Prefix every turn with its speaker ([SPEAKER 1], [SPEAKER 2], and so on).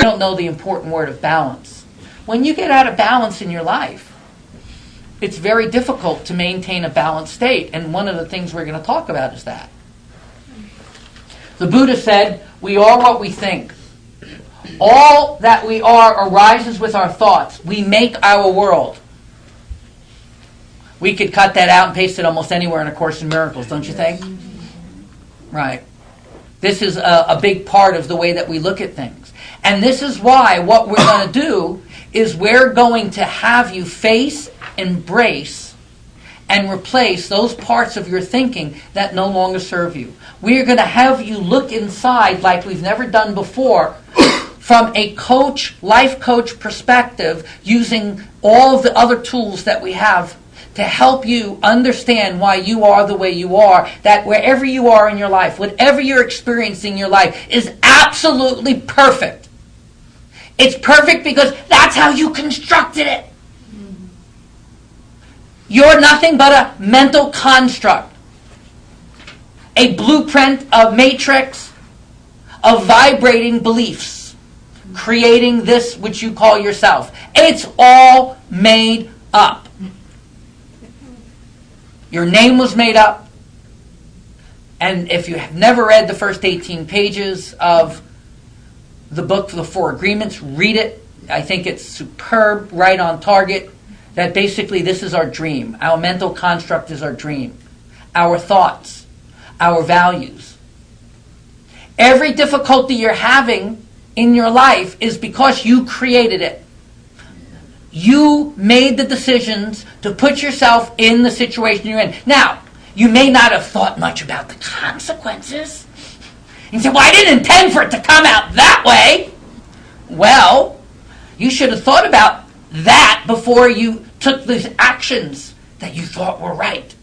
[SPEAKER 1] don't know the important word of balance. When you get out of balance in your life, it's very difficult to maintain a balanced state. And one of the things we're going to talk about is that. The Buddha said, we are what we think. All that we are arises with our thoughts. We make our world. We could cut that out and paste it almost anywhere in A Course in Miracles, don't you think? Right. This is a big part of the way that we look at things. And this is why what we're going to do is we're going to have you face, embrace, and replace those parts of your thinking that no longer serve you. We're going to have you look inside like we've never done before from a life coach perspective, using all of the other tools that we have to help you understand why you are the way you are, that wherever you are in your life, whatever you're experiencing in your life is absolutely perfect. It's perfect because that's how you constructed it. You're nothing but a mental construct, a blueprint, a matrix of vibrating beliefs, creating this which you call yourself. It's all made up. Your name was made up. And if you have never read the first 18 pages of the book, The Four Agreements, read it. I think it's superb, right on target, that basically this is our dream. Our mental construct is our dream. Our thoughts, our values. Every difficulty you're having in your life is because you created it. You made the decisions to put yourself in the situation you're in. Now, you may not have thought much about the consequences. You say, well, I didn't intend for it to come out that way. Well, you should have thought about that before you took these actions that you thought were right.